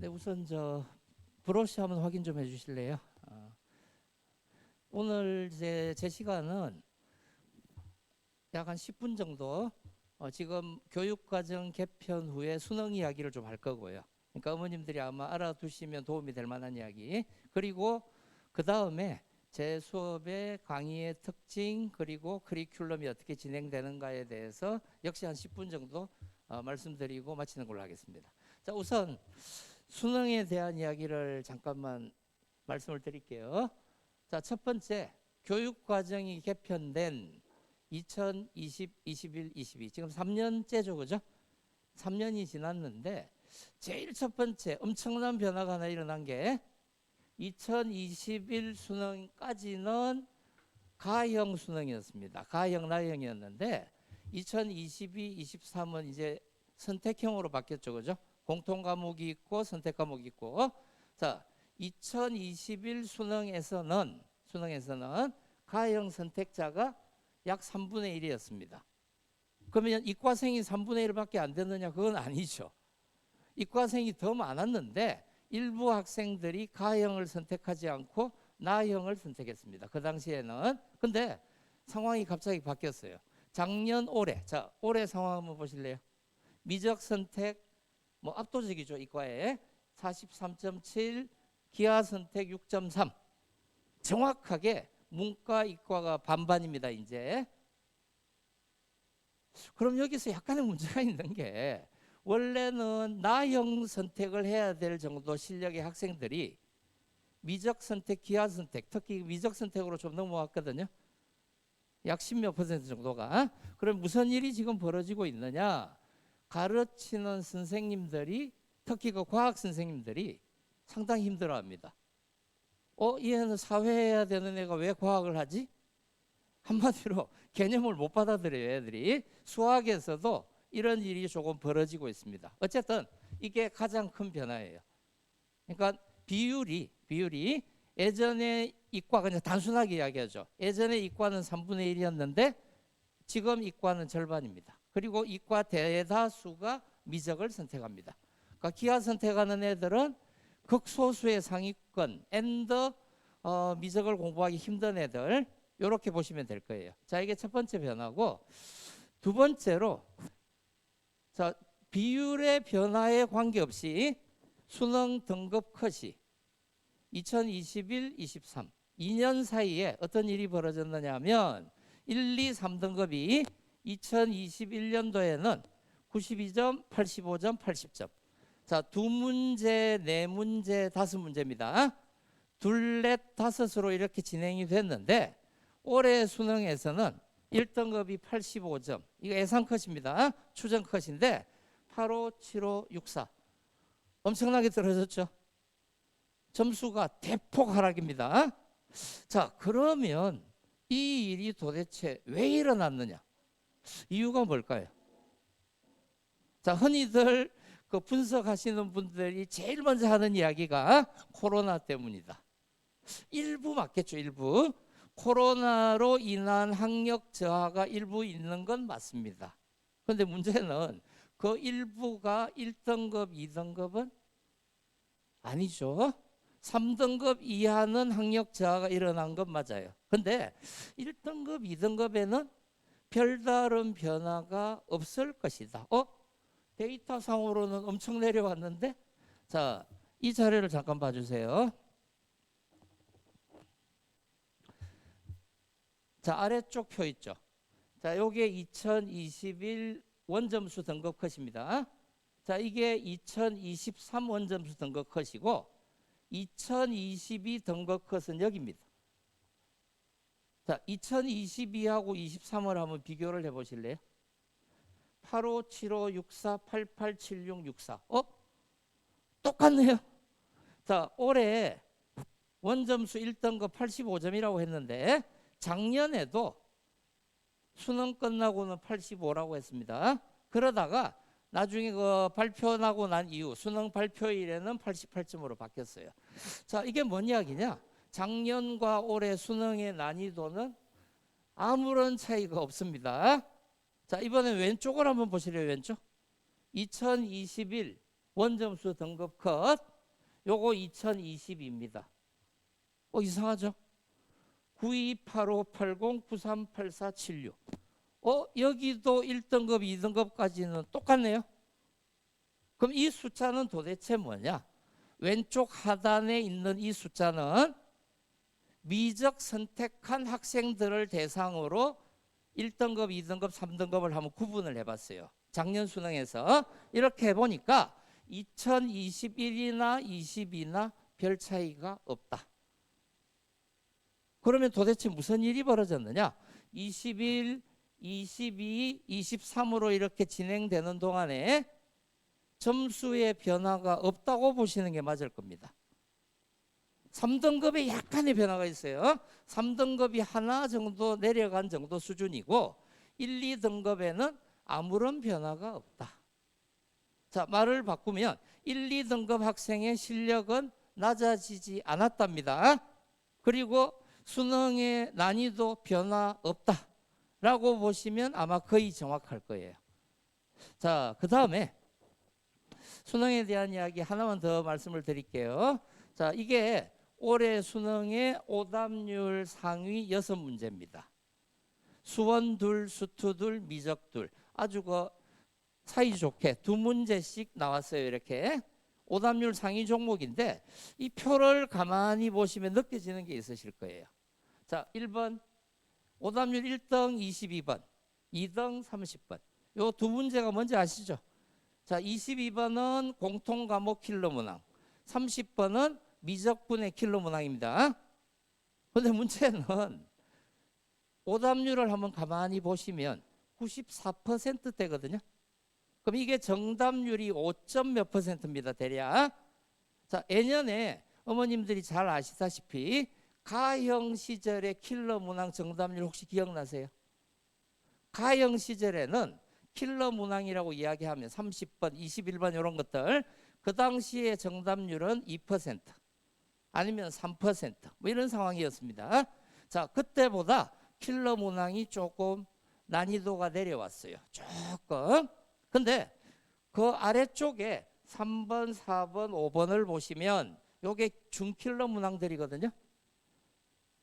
네, 우선 브로셔 한번 확인 좀 해주실래요? 오늘 제 시간은 약 한 10분 정도 지금 교육과정 개편 후에 수능 이야기를 좀 할 거고요. 그러니까 어머님들이 아마 알아두시면 도움이 될 만한 이야기. 그리고 그 다음에 제 수업의 강의의 특징 그리고 커리큘럼이 어떻게 진행되는가에 대해서 역시 한 10분 정도 말씀드리고 마치는 걸로 하겠습니다. 자, 우선 수능에 대한 이야기를 잠깐만 말씀을 드릴게요. 자, 첫 번째, 교육 과정이 개편된 2020, 21, 22 지금 3년째죠, 그죠? 3년이 지났는데 제일 첫 번째 엄청난 변화가 하나 일어난 게 2021 수능까지는 가형 수능이었습니다. 가형, 나형이었는데 2022, 23은 이제 선택형으로 바뀌었죠, 그죠? 공통 과목이 있고 선택 과목이 있고. 자, 2021 수능에서는 가형 선택자가 약 3분의 1이었습니다. 그러면 이과생이 3분의 1밖에 안 됐느냐? 그건 아니죠. 이과생이 더 많았는데 일부 학생들이 가형을 선택하지 않고 나형을 선택했습니다. 그 당시에는. 근데 상황이 갑자기 바뀌었어요. 작년 올해. 자, 올해 상황 한번 보실래요? 미적 선택 뭐 압도적이죠. 이과에 43.7, 기하 선택 6.3. 정확하게 문과 이과가 반반입니다. 이제. 그럼 여기서 약간의 문제가 있는 게 원래는 나형 선택을 해야 될 정도 실력의 학생들이 미적 선택, 기하 선택, 특히 미적 선택으로 좀 넘어왔거든요. 약 10몇 퍼센트 정도가. 그럼 무슨 일이 지금 벌어지고 있느냐? 가르치는 선생님들이, 특히 그 과학 선생님들이 상당히 힘들어합니다. 얘는 사회해야 되는 애가 왜 과학을 하지? 한마디로 개념을 못 받아들여요, 애들이. 수학에서도 이런 일이 조금 벌어지고 있습니다. 어쨌든 이게 가장 큰 변화예요. 그러니까 비율이 예전에 이과, 그냥 단순하게 이야기하죠. 예전에 이과는 3분의 1이었는데 지금 이과는 절반입니다. 그리고 이과 대다수가 미적을 선택합니다. 그러니까 기하 선택하는 애들은 극소수의 상위권, 미적을 공부하기 힘든 애들, 이렇게 보시면 될 거예요. 자, 이게 첫 번째 변화고, 두 번째로 자, 비율의 변화에 관계없이 수능 등급 컷이 2021, 23 2년 사이에 어떤 일이 벌어졌느냐 하면 1, 2, 3등급이 2021년도에는 92점, 85점, 80점. 자, 두 문제, 네 문제, 다섯 문제입니다. 둘, 넷, 다섯으로 이렇게 진행이 됐는데 올해 수능에서는 1등급이 85점. 이거 예상 컷입니다. 추정 컷인데 85, 75, 64. 엄청나게 떨어졌죠. 점수가 대폭 하락입니다. 자, 그러면 이 일이 도대체 왜 일어났느냐? 이유가 뭘까요? 자, 흔히들 그 분석하시는 분들이 제일 먼저 하는 이야기가 코로나 때문이다. 일부 맞겠죠, 일부. 코로나로 인한 학력 저하가 일부 있는 건 맞습니다. 그런데 문제는 그 일부가 1등급, 2등급은 아니죠. 3등급 이하는 학력 저하가 일어난 건 맞아요. 근데 1등급, 2등급에는 별다른 변화가 없을 것이다. 데이터상으로는 엄청 내려왔는데, 자, 이 자료를 잠깐 봐주세요. 자, 아래쪽 표 있죠. 자, 요게 2021 원점수 등급 컷입니다. 자, 이게 2023 원점수 등급 컷이고 2022 등급 컷은 여기입니다. 자, 2022하고 23을 한번 비교를 해 보실래요? 85, 75, 64, 88, 76, 64. 똑같네요. 자, 올해 원점수 1등급 85점이라고 했는데 작년에도 수능 끝나고는 85라고 했습니다. 그러다가 나중에 그 발표 나고 난 이후 수능 발표일에는 88점으로 바뀌었어요. 자, 이게 뭔 이야기냐? 작년과 올해 수능의 난이도는 아무런 차이가 없습니다. 자, 이번에 왼쪽을 한번 보시래요. 왼쪽. 2021 원점수 등급 컷. 요거 2020입니다. 이상하죠? 928580938476. 여기도 1등급, 2등급까지는 똑같네요. 그럼 이 숫자는 도대체 뭐냐? 왼쪽 하단에 있는 이 숫자는 미적 선택한 학생들을 대상으로 1등급, 2등급, 3등급을 한번 구분을 해봤어요. 작년 수능에서 이렇게 해보니까 2021이나 22나 별 차이가 없다. 그러면 도대체 무슨 일이 벌어졌느냐? 21, 22, 23으로 이렇게 진행되는 동안에 점수의 변화가 없다고 보시는 게 맞을 겁니다. 3등급에 약간의 변화가 있어요. 3등급이 하나 정도 내려간 정도 수준이고 1, 2등급에는 아무런 변화가 없다. 자, 말을 바꾸면 1, 2등급 학생의 실력은 낮아지지 않았답니다. 그리고 수능의 난이도 변화 없다라고 보시면 아마 거의 정확할 거예요. 자, 그 다음에 수능에 대한 이야기 하나만 더 말씀을 드릴게요. 자, 이게 올해 수능의 오답률 상위 6문제입니다. 수원 둘, 수투 둘, 미적 둘. 아주 사이좋게 2문제씩 나왔어요. 이렇게 오답률 상위 종목인데 이 표를 가만히 보시면 느껴지는 게 있으실 거예요. 자, 1번 오답률 1등 22번, 2등 30번. 요 2문제가 뭔지 아시죠? 자, 22번은 공통과목 킬러 문항, 30번은 미적분의 킬러 문항입니다. 그런데 문제는 오답률을 한번 가만히 보시면 94%대거든요. 그럼 이게 정답률이 5점 몇 %입니다. 대략. 자, 예년에 어머님들이 잘 아시다시피 가형 시절의 킬러 문항 정답률 혹시 기억나세요? 가형 시절에는 킬러 문항이라고 이야기하면 30번, 21번 이런 것들 그 당시에 정답률은 2% 아니면 3% 뭐 이런 상황이었습니다. 자, 그때보다 킬러 문항이 조금 난이도가 내려왔어요. 조금. 근데 그 아래쪽에 3번, 4번, 5번을 보시면 요게 중킬러 문항들이거든요.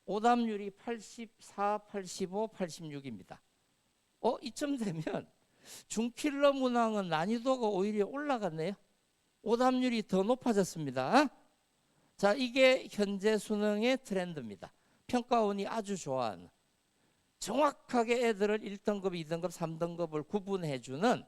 오답률이 84, 85, 86입니다. 이쯤 되면 중킬러 문항은 난이도가 오히려 올라갔네요. 오답률이 더 높아졌습니다. 자, 이게 현재 수능의 트렌드입니다. 평가원이 아주 좋아하는 정확하게 애들을 1등급, 2등급, 3등급을 구분해주는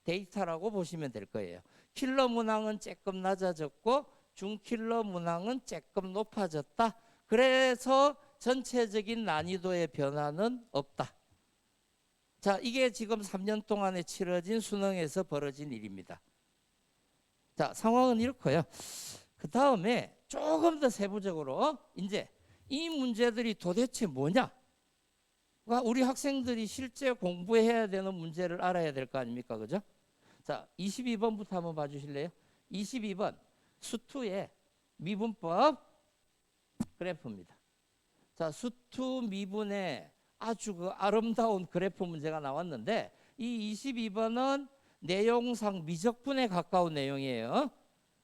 데이터라고 보시면 될 거예요. 킬러 문항은 조금 낮아졌고 중킬러 문항은 조금 높아졌다. 그래서 전체적인 난이도의 변화는 없다. 자, 이게 지금 3년 동안에 치러진 수능에서 벌어진 일입니다. 자, 상황은 이렇고요. 그 다음에 조금 더 세부적으로 이제 이 문제들이 도대체 뭐냐? 우리 학생들이 실제 공부해야 되는 문제를 알아야 될 거 아닙니까? 그죠? 자, 22번부터 한번 봐주실래요? 22번 수투의 미분법 그래프입니다. 자, 수투 미분의 아주 아름다운 그래프 문제가 나왔는데 이 22번은 내용상 미적분에 가까운 내용이에요.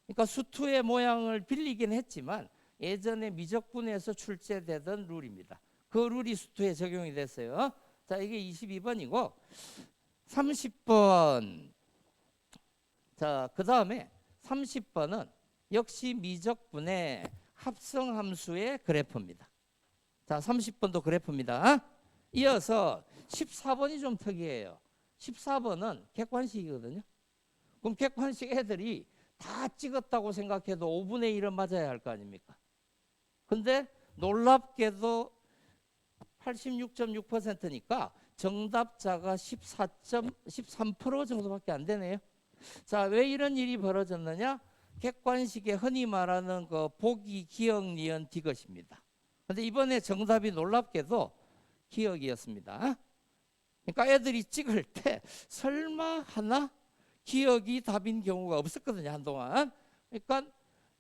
그러니까 수투의 모양을 빌리긴 했지만 예전에 미적분에서 출제되던 룰입니다. 그 룰이 수투에 적용이 됐어요. 자, 이게 22번이고 30번. 자, 그 다음에 30번은 역시 미적분의 합성함수의 그래프입니다. 자, 30번도 그래프입니다. 이어서 14번이 좀 특이해요. 14번은 객관식이거든요. 그럼 객관식 애들이 다 찍었다고 생각해도 5분의 1은 맞아야 할 거 아닙니까? 근데 놀랍게도 86.6%니까 정답자가 13% 정도밖에 안 되네요. 자, 왜 이런 일이 벌어졌느냐? 객관식에 흔히 말하는 그 보기, 기억, 니은, 디귿입니다. 근데 이번에 정답이 놀랍게도 기억이었습니다. 그러니까 애들이 찍을 때 설마 하나 기억이 답인 경우가 없었거든요, 한동안. 그러니까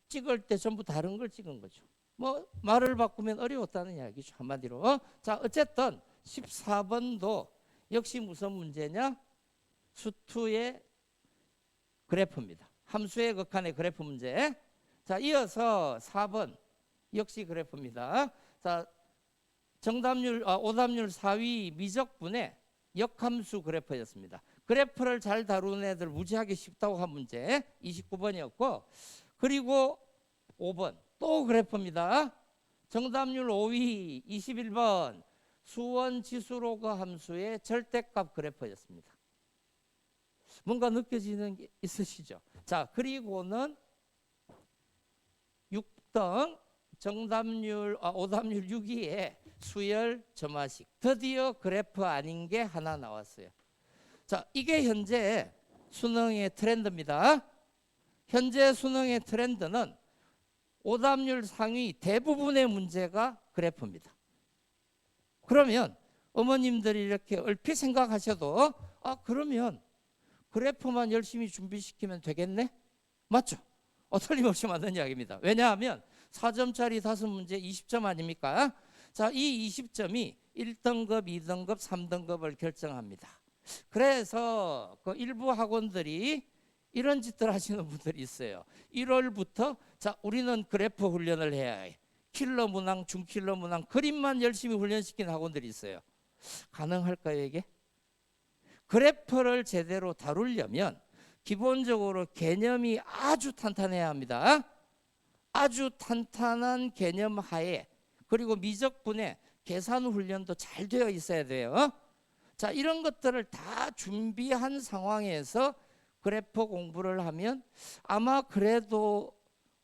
찍을 때 전부 다른 걸 찍은 거죠. 뭐 말을 바꾸면 어려웠다는 이야기죠, 한마디로. 자, 어쨌든 14번도 역시 무슨 문제냐? 수투의 그래프입니다. 함수의 극한의 그래프 문제. 자, 이어서 4번 역시 그래프입니다. 자, 오답률 4위 미적분의 역함수 그래프였습니다. 그래프를 잘 다루는 애들 무지하게 쉽다고 한 문제 29번이었고, 그리고 5번 또 그래프입니다. 정답률 5위 21번 수원 지수로그 함수의 절대값 그래프였습니다. 뭔가 느껴지는 게 있으시죠? 자, 그리고는 6등 오답률 6위에 수열 점화식, 드디어 그래프 아닌 게 하나 나왔어요. 자, 이게 현재 수능의 트렌드입니다. 현재 수능의 트렌드는 오답률 상위 대부분의 문제가 그래프입니다. 그러면 어머님들이 이렇게 얼핏 생각하셔도 그러면 그래프만 열심히 준비시키면 되겠네? 맞죠? 틀림없이 맞는 이야기입니다. 왜냐하면 4점짜리 5문제 20점 아닙니까? 자, 이 20점이 1등급, 2등급, 3등급을 결정합니다. 그래서 그 일부 학원들이 이런 짓들 하시는 분들이 있어요. 1월부터 자, 우리는 그래프 훈련을 해야 해. 킬러 문항, 중킬러 문항, 그림만 열심히 훈련시키는 학원들이 있어요. 가능할까요, 이게? 그래프를 제대로 다루려면 기본적으로 개념이 아주 탄탄해야 합니다. 아주 탄탄한 개념 하에, 그리고 미적분의 계산 훈련도 잘 되어 있어야 돼요. 자, 이런 것들을 다 준비한 상황에서 그래프 공부를 하면 아마 그래도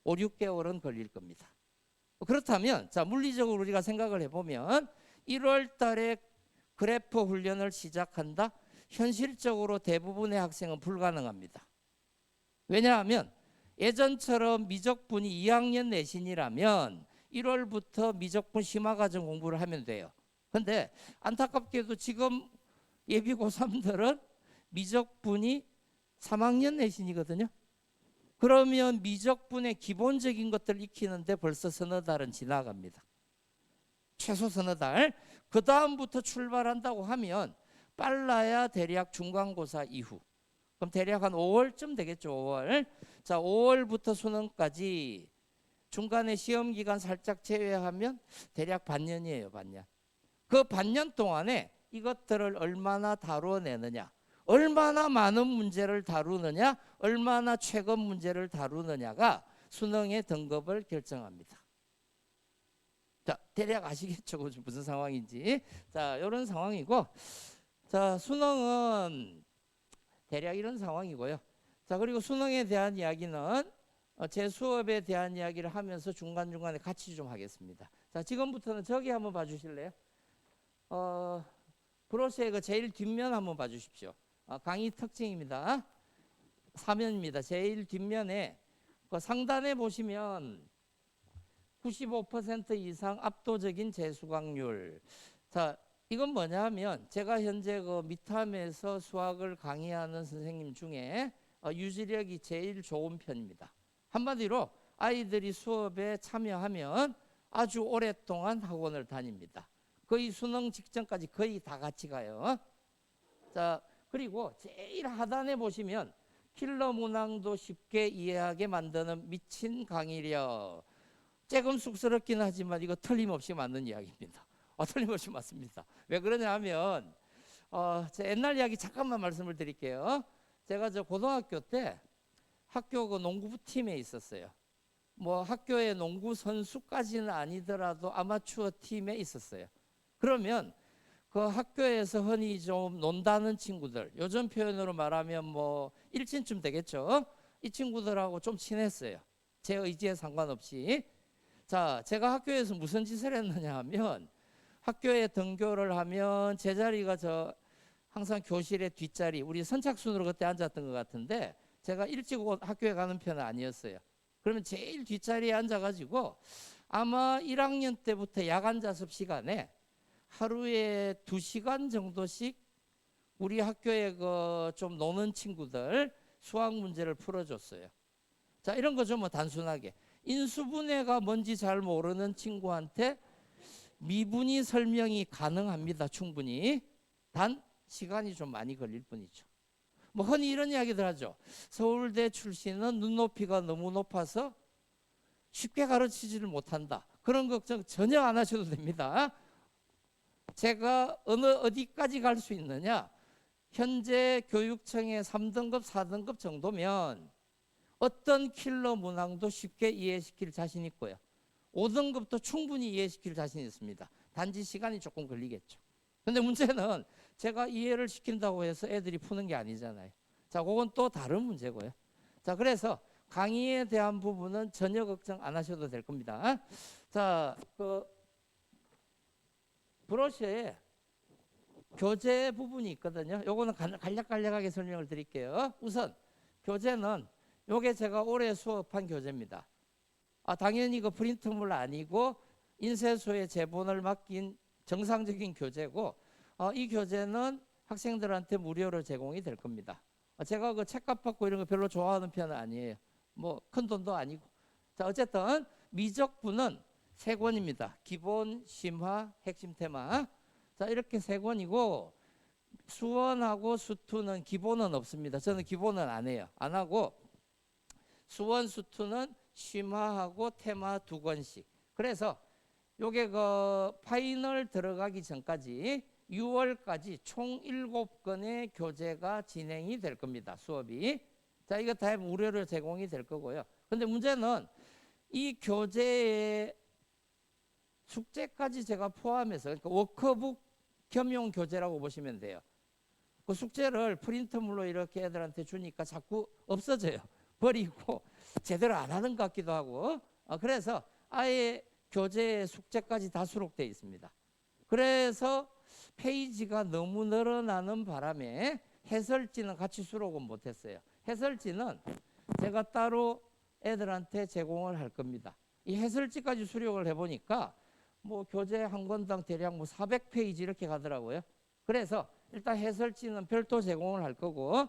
5, 6개월은 걸릴 겁니다. 그렇다면 자, 물리적으로 우리가 생각을 해보면 1월 달에 그래프 훈련을 시작한다? 현실적으로 대부분의 학생은 불가능합니다. 왜냐하면 예전처럼 미적분이 2학년 내신이라면 1월부터 미적분 심화과정 공부를 하면 돼요. 근데 안타깝게도 지금 예비 고3들은 미적분이 3학년 내신이거든요. 그러면 미적분의 기본적인 것들을 익히는데 벌써 서너 달은 지나갑니다. 최소 서너 달. 그 다음부터 출발한다고 하면 빨라야 대략 중간고사 이후. 그럼 대략 한 5월쯤 되겠죠. 5월. 자, 5월부터 수능까지 중간에 시험 기간 살짝 제외하면 대략 반년이에요. 반년. 그 반년 동안에 이것들을 얼마나 다루어내느냐, 얼마나 많은 문제를 다루느냐, 얼마나 최근 문제를 다루느냐가 수능의 등급을 결정합니다. 자, 대략 아시겠죠? 무슨 상황인지. 자, 이런 상황이고, 자, 수능은 대략 이런 상황이고요. 자, 그리고 수능에 대한 이야기는 제 수업에 대한 이야기를 하면서 중간중간에 같이 좀 하겠습니다. 자, 지금부터는 저기 한번 봐주실래요? 브로셔의 그 제일 뒷면 한번 봐주십시오. 강의 특징입니다. 사면입니다. 제일 뒷면에 그 상단에 보시면 95% 이상 압도적인 재수강률. 자, 이건 뭐냐 하면 제가 현재 그 미탐에서 수학을 강의하는 선생님 중에 유지력이 제일 좋은 편입니다. 한마디로 아이들이 수업에 참여하면 아주 오랫동안 학원을 다닙니다. 거의 수능 직전까지 거의 다 같이 가요. 자, 그리고 제일 하단에 보시면 킬러 문항도 쉽게 이해하게 만드는 미친 강의력. 조금 쑥스럽긴 하지만 이거 틀림없이 맞는 이야기입니다. 틀림없이 맞습니다. 왜 그러냐 하면 제 옛날 이야기 잠깐만 말씀을 드릴게요. 제가 저 고등학교 때 학교 그 농구부 팀에 있었어요. 뭐 학교의 농구 선수까지는 아니더라도 아마추어 팀에 있었어요. 그러면 그 학교에서 흔히 좀 논다는 친구들, 요즘 표현으로 말하면 뭐 일진쯤 되겠죠. 이 친구들하고 좀 친했어요. 제 의지에 상관없이. 자, 제가 학교에서 무슨 짓을 했느냐 하면 학교에 등교를 하면 제 자리가 저 항상 교실의 뒷자리, 우리 선착순으로 그때 앉았던 것 같은데 제가 일찍 학교에 가는 편은 아니었어요. 그러면 제일 뒷자리에 앉아가지고 아마 1학년 때부터 야간 자습 시간에 하루에 2시간 정도씩 우리 학교에 그 좀 노는 친구들 수학 문제를 풀어줬어요. 자, 이런 거 좀 뭐 단순하게 인수분해가 뭔지 잘 모르는 친구한테 미분이 설명이 가능합니다. 충분히. 단 시간이 좀 많이 걸릴 뿐이죠. 뭐 흔히 이런 이야기들 하죠. 서울대 출신은 눈높이가 너무 높아서 쉽게 가르치지를 못한다. 그런 걱정 전혀 안 하셔도 됩니다. 제가 어디까지 갈 수 있느냐? 현재 교육청의 3등급, 4등급 정도면 어떤 킬러 문항도 쉽게 이해시킬 자신 있고요. 5등급도 충분히 이해시킬 자신 있습니다. 단지 시간이 조금 걸리겠죠. 근데 문제는 제가 이해를 시킨다고 해서 애들이 푸는 게 아니잖아요. 자, 그건 또 다른 문제고요. 자, 그래서 강의에 대한 부분은 전혀 걱정 안 하셔도 될 겁니다. 자, 그 브로셔에 교재 부분이 있거든요. 요거는 간략간략하게 설명을 드릴게요. 우선 교재는 요게 제가 올해 수업한 교재입니다. 당연히 그 프린트물 아니고 인쇄소에 제본을 맡긴 정상적인 교재고, 이 교재는 학생들한테 무료로 제공이 될 겁니다. 제가 그 책값 받고 이런 거 별로 좋아하는 편은 아니에요. 뭐 큰 돈도 아니고. 자, 어쨌든 미적분은 3권입니다. 기본, 심화, 핵심 테마. 자, 이렇게 3권이고 수원하고 수투는 기본은 없습니다. 저는 기본은 안 해요. 안 하고 수원, 수투는 심화하고 테마 2권씩. 그래서 요게 그 파이널 들어가기 전까지 6월까지 총 7건의 교재가 진행이 될 겁니다. 수업이. 자, 이거 다 무료로 제공이 될 거고요. 근데 문제는 이 교재에 숙제까지 제가 포함해서, 그러니까 워크북 겸용 교재라고 보시면 돼요. 그 숙제를 프린트물로 이렇게 애들한테 주니까 자꾸 없어져요. 버리고 제대로 안 하는 것 같기도 하고. 그래서 아예 교재에 숙제까지 다 수록되어 있습니다. 그래서 페이지가 너무 늘어나는 바람에 해설지는 같이 수록은 못했어요. 해설지는 제가 따로 애들한테 제공을 할 겁니다. 이 해설지까지 수록을 해보니까 뭐 교재 한 권당 대략 뭐 400페이지 이렇게 가더라고요. 그래서 일단 해설지는 별도 제공을 할 거고,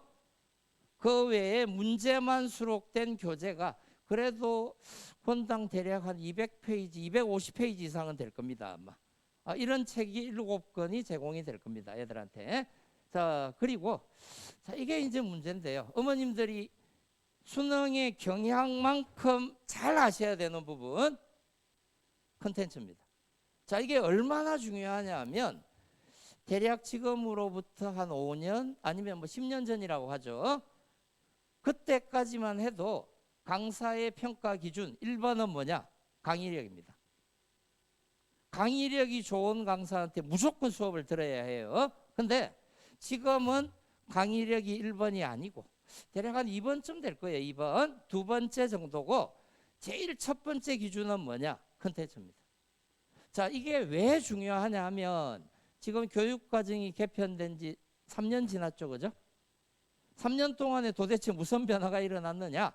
그 외에 문제만 수록된 교재가 그래도 권당 대략 한 200페이지, 250페이지 이상은 될 겁니다. 아마. 이런 책이 7권이 제공이 될 겁니다. 애들한테. 자, 그리고 자, 이게 이제 문제인데요. 어머님들이 수능의 경향만큼 잘 아셔야 되는 부분, 컨텐츠입니다. 자, 이게 얼마나 중요하냐 하면 대략 지금으로부터 한 5년 아니면 뭐 10년 전이라고 하죠. 그때까지만 해도 강사의 평가 기준 1번은 뭐냐? 강의력입니다. 강의력이 좋은 강사한테 무조건 수업을 들어야 해요. 근데 지금은 강의력이 1번이 아니고 대략 한 2번쯤 될 거예요. 2번. 2번째 정도고, 제일 첫 번째 기준은 뭐냐? 컨텐츠입니다. 자, 이게 왜 중요하냐 하면 지금 교육과정이 개편된 지 3년 지났죠. 그죠? 3년 동안에 도대체 무슨 변화가 일어났느냐?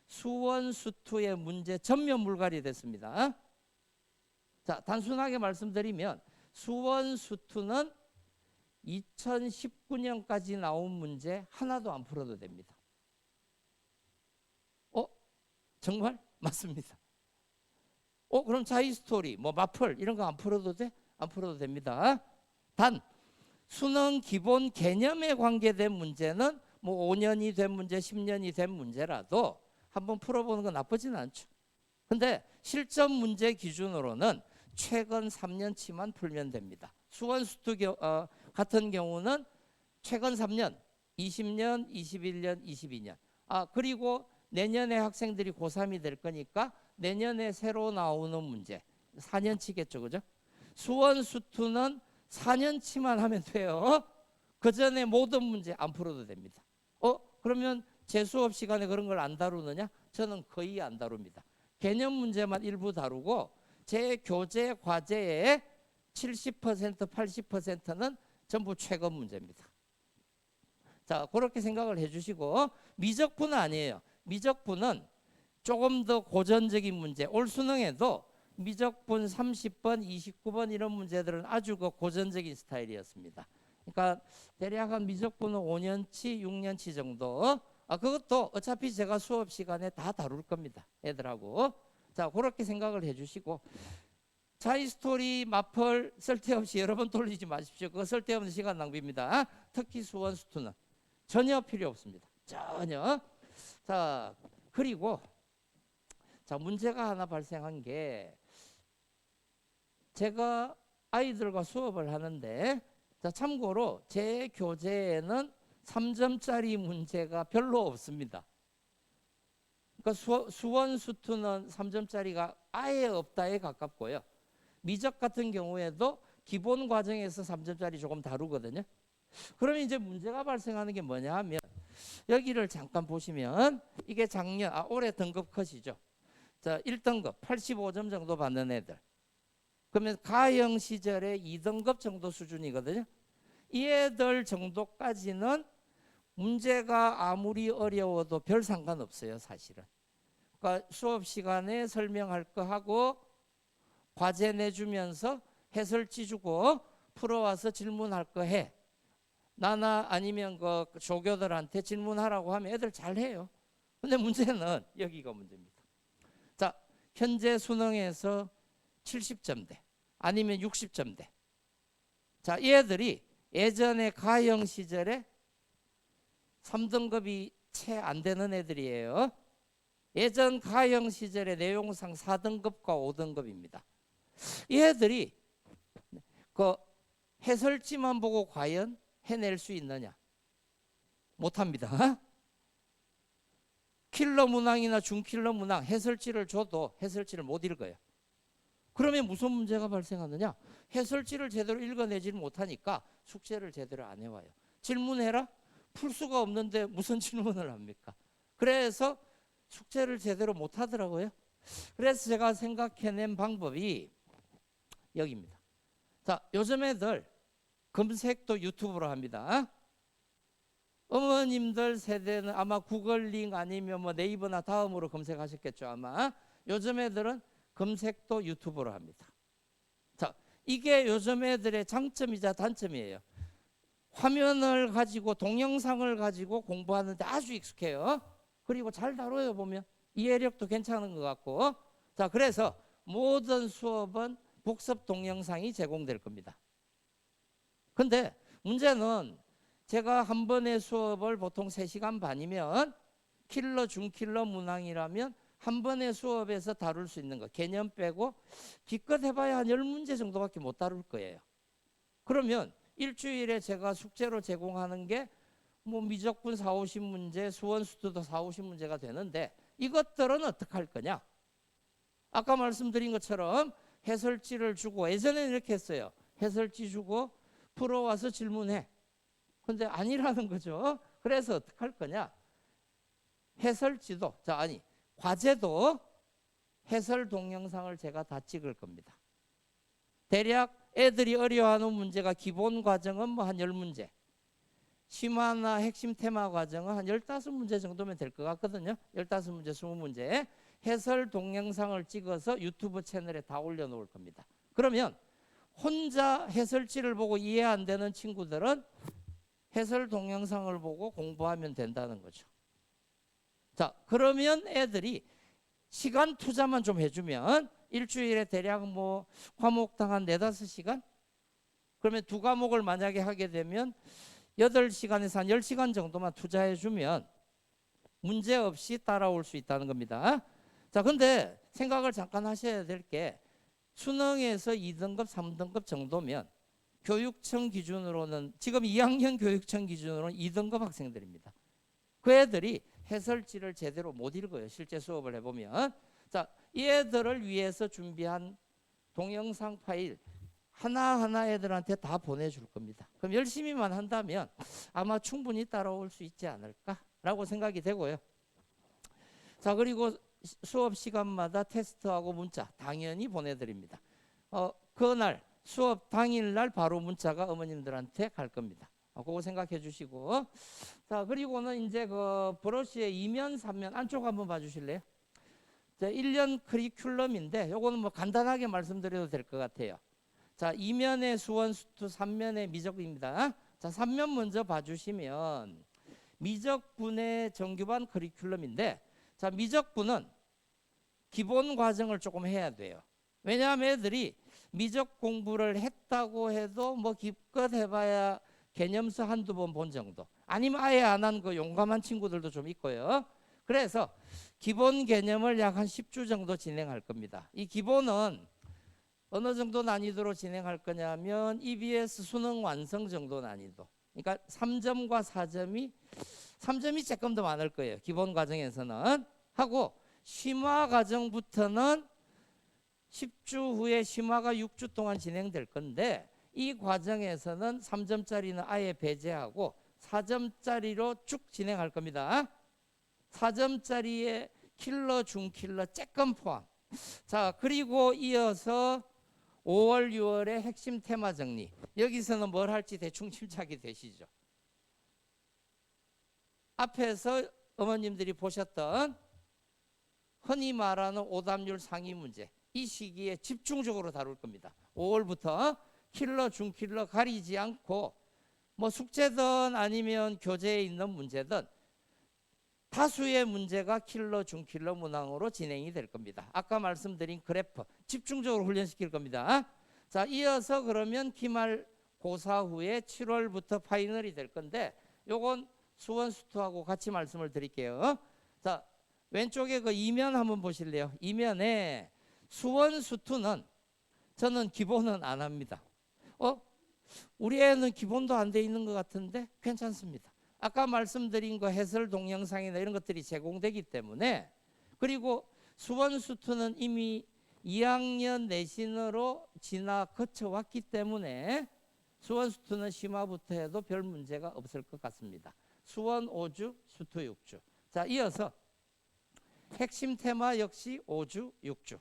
수원, 수투의 문제 전면 물갈이 됐습니다. 자, 단순하게 말씀드리면 수원, 수투는 2019년까지 나온 문제 하나도 안 풀어도 됩니다. 정말? 맞습니다. 그럼 자이스토리, 뭐 마플 이런 거 안 풀어도 돼? 안 풀어도 됩니다. 단 수능 기본 개념에 관계된 문제는 뭐 5년이 된 문제, 10년이 된 문제라도 한번 풀어보는 건 나쁘진 않죠. 근데 실전 문제 기준으로는 최근 3년치만 풀면 됩니다. 수원 수투 같은 경우는 최근 3년, 20년, 21년, 22년. 그리고 내년에 학생들이 고3이 될 거니까 내년에 새로 나오는 문제 4년치겠죠. 그죠? 수원 수투는 4년치만 하면 돼요. 그 전에 모든 문제 안 풀어도 됩니다. 그러면 제 수업 시간에 그런 걸 안 다루느냐? 저는 거의 안 다룹니다. 개념 문제만 일부 다루고 제 교재 과제의 70%, 80%는 전부 최근 문제입니다. 자, 그렇게 생각을 해주시고, 미적분은 아니에요. 미적분은 조금 더 고전적인 문제. 올 수능에도 미적분 30번, 29번 이런 문제들은 아주 고전적인 스타일이었습니다. 그러니까 대략 한 미적분은 5년치, 6년치 정도. 그것도 어차피 제가 수업 시간에 다 다룰 겁니다. 애들하고. 자, 그렇게 생각을 해주시고, 자이스토리, 마플 쓸데없이 여러 번 돌리지 마십시오. 그거 쓸데없는 시간 낭비입니다. 특히 수원 수투는 전혀 필요 없습니다. 전혀. 자, 그리고 자, 문제가 하나 발생한 게 제가 아이들과 수업을 하는데 자, 참고로 제 교재에는 3점짜리 문제가 별로 없습니다. 그러니까 수원 수투는 3점짜리가 아예 없다에 가깝고요. 미적 같은 경우에도 기본 과정에서 3점짜리 조금 다루거든요. 그러면 이제 문제가 발생하는 게 뭐냐 하면 여기를 잠깐 보시면 이게 작년 올해 등급 컷이죠. 자, 1등급 85점 정도 받는 애들. 그러면 가형 시절에 2등급 정도 수준이거든요. 이 애들 정도까지는 문제가 아무리 어려워도 별 상관없어요, 사실은. 그러니까 수업 시간에 설명할 거 하고 과제 내주면서 해설지 주고 풀어와서 질문할 거 해. 나나 아니면 그 조교들한테 질문하라고 하면 애들 잘해요. 근데 문제는 여기가 문제입니다. 자, 현재 수능에서 70점대 아니면 60점대. 자, 이 애들이 예전에 가형 시절에 3등급이 채 안 되는 애들이에요. 예전 가형 시절의 내용상 4등급과 5등급입니다. 이 애들이 그 해설지만 보고 과연 해낼 수 있느냐? 못합니다. 킬러 문항이나 중킬러 문항 해설지를 줘도 해설지를 못 읽어요. 그러면 무슨 문제가 발생하느냐? 해설지를 제대로 읽어내지를 못하니까 숙제를 제대로 안 해와요. 질문해라? 풀 수가 없는데 무슨 질문을 합니까? 그래서 숙제를 제대로 못하더라고요. 그래서 제가 생각해낸 방법이 여기입니다. 자, 요즘 애들 검색도 유튜브로 합니다. 어머님들 세대는 아마 구글링 아니면 뭐 네이버나 다음으로 검색하셨겠죠. 아마 요즘 애들은 검색도 유튜브로 합니다. 자, 이게 요즘 애들의 장점이자 단점이에요. 화면을 가지고 동영상을 가지고 공부하는데 아주 익숙해요. 그리고 잘 다뤄요. 보면 이해력도 괜찮은 것 같고. 자, 그래서 모든 수업은 복습 동영상이 제공될 겁니다. 근데 문제는 제가 한 번의 수업을 보통 3시간 반이면 킬러 중킬러 문항이라면 한 번의 수업에서 다룰 수 있는 거 개념 빼고 기껏 해봐야 한 10문제 정도밖에 못 다룰 거예요. 그러면 일주일에 제가 숙제로 제공하는 게 뭐 미적분 4, 50문제, 수원 수투도 4, 50문제가 되는데 이것들은 어떻게 할 거냐? 아까 말씀드린 것처럼 해설지를 주고 예전에는 이렇게 했어요. 해설지 주고 풀어와서 질문해. 근데 아니라는 거죠. 그래서 어떻게 할 거냐? 해설지도 과제도 해설 동영상을 제가 다 찍을 겁니다. 대략 애들이 어려워하는 문제가 기본 과정은 뭐 한 10문제. 심화나 핵심 테마 과정은 한 15문제 정도면 될 것 같거든요. 15문제, 20문제. 해설 동영상을 찍어서 유튜브 채널에 다 올려놓을 겁니다. 그러면 혼자 해설지를 보고 이해 안 되는 친구들은 해설 동영상을 보고 공부하면 된다는 거죠. 자, 그러면 애들이 시간 투자만 좀 해주면 일주일에 대략 뭐 과목당 한 4-5시간? 그러면 2과목을 만약에 하게 되면 8시간에서 한 10시간 정도만 투자해주면 문제없이 따라올 수 있다는 겁니다. 자, 근데 생각을 잠깐 하셔야 될 게 수능에서 2등급, 3등급 정도면 교육청 기준으로는 지금 2학년 교육청 기준으로는 2등급 학생들입니다. 그 애들이 해설지를 제대로 못 읽어요. 실제 수업을 해보면. 자, 이 애들을 위해서 준비한 동영상 파일 하나하나 애들한테 다 보내줄 겁니다. 그럼 열심히만 한다면 아마 충분히 따라올 수 있지 않을까라고 생각이 되고요. 자, 그리고 수업 시간마다 테스트하고 문자 당연히 보내드립니다. 그날 수업 당일날 바로 문자가 어머님들한테 갈 겁니다. 그거 생각해 주시고. 자, 그리고는 이제 그 브로시의 2면, 3면 안쪽 한번 봐주실래요? 자, 1년 커리큘럼인데 요거는 뭐 간단하게 말씀드려도 될 것 같아요. 자, 2면의 수원 수투, 3면의 미적입니다. 자, 3면 먼저 봐주시면 미적분의 정규반 커리큘럼인데, 자, 미적분은 기본 과정을 조금 해야 돼요. 왜냐하면 애들이 미적 공부를 했다고 해도 뭐 기껏 해봐야 개념서 한두 번 본 정도. 아니면 아예 안 한 거 용감한 친구들도 좀 있고요. 그래서 기본 개념을 약 한 10주 정도 진행할 겁니다. 이 기본은 어느 정도 난이도로 진행할 거냐면 EBS 수능 완성 정도 난이도. 그러니까 3점과 4점이 3점이 조금 더 많을 거예요. 기본 과정에서는. 하고 심화 과정부터는 10주 후에 심화가 6주 동안 진행될 건데 이 과정에서는 3점짜리는 아예 배제하고 4점짜리로 쭉 진행할 겁니다. 4점짜리에 킬러, 중킬러, 쬐끔 포함. 자, 그리고 이어서 5월, 6월의 핵심 테마 정리. 여기서는 뭘 할지 대충 짐작이 되시죠? 앞에서 어머님들이 보셨던 흔히 말하는 오답률 상위 문제. 이 시기에 집중적으로 다룰 겁니다. 5월부터 킬러, 중킬러 가리지 않고 뭐 숙제든 아니면 교재에 있는 문제든 다수의 문제가 킬러, 중킬러 문항으로 진행이 될 겁니다. 아까 말씀드린 그래프 집중적으로 훈련시킬 겁니다. 자, 이어서 그러면 기말고사 후에 7월부터 파이널이 될 건데 요건 수원수투하고 같이 말씀을 드릴게요. 자, 왼쪽에 그 이면 한번 보실래요? 이면에 수원수투는 저는 기본은 안 합니다. 우리 애는 기본도 안 돼 있는 것 같은데 괜찮습니다. 아까 말씀드린 거 해설 동영상이나 이런 것들이 제공되기 때문에, 그리고 수원수투는 이미 2학년 내신으로 거쳐왔기 때문에 수원수투는 심화부터 해도 별 문제가 없을 것 같습니다. 수원 5주, 수투 6주. 자, 이어서 핵심 테마 역시 5주, 6주.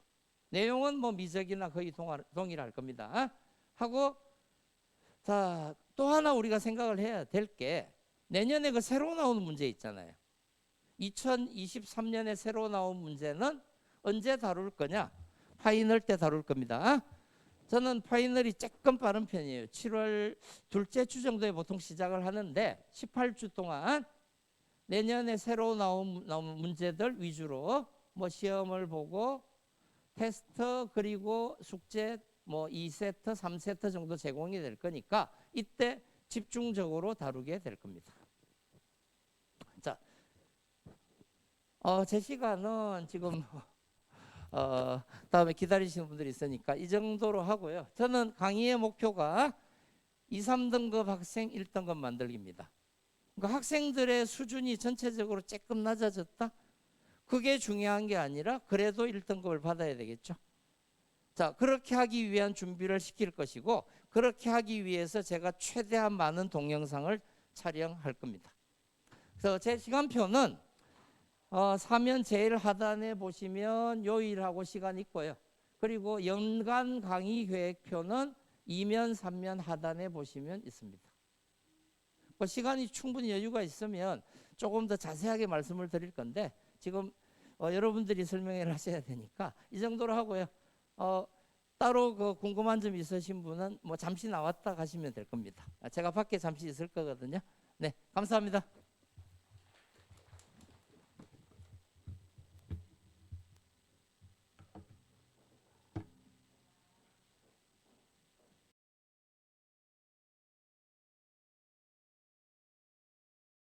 내용은 뭐 미적이나 거의 동일할 겁니다. 하고, 자, 또 하나 우리가 생각을 해야 될 게 내년에 그 새로 나오는 문제 있잖아요. 2023년에 새로 나온 문제는 언제 다룰 거냐? 파이널 때 다룰 겁니다. 저는 파이널이 조금 빠른 편이에요. 7월 둘째 주 정도에 보통 시작을 하는데 18주 동안 내년에 새로 나온 문제들 위주로 뭐 시험을 보고 테스트 그리고 숙제 뭐 2세트, 3세트 정도 제공이 될 거니까 이때 집중적으로 다루게 될 겁니다. 자, 제 시간은 지금 다음에 기다리시는 분들이 있으니까 이 정도로 하고요. 저는 강의의 목표가 2, 3등급 학생 1등급 만들기입니다. 그러니까 학생들의 수준이 전체적으로 조금 낮아졌다? 그게 중요한 게 아니라 그래도 1등급을 받아야 되겠죠. 자, 그렇게 하기 위한 준비를 시킬 것이고, 그렇게 하기 위해서 제가 최대한 많은 동영상을 촬영할 겁니다. 그래서 제 시간표는 사면 제일 하단에 보시면 요일하고 시간 있고요. 그리고 연간 강의 계획표는 2면, 3면 하단에 보시면 있습니다. 시간이 충분히 여유가 있으면 조금 더 자세하게 말씀을 드릴 건데 지금 여러분들이 설명을 하셔야 되니까 이 정도로 하고요. 따로 그 궁금한 점 있으신 분은 뭐 잠시 나왔다 가시면 될 겁니다. 제가 밖에 잠시 있을 거거든요. 네, 감사합니다.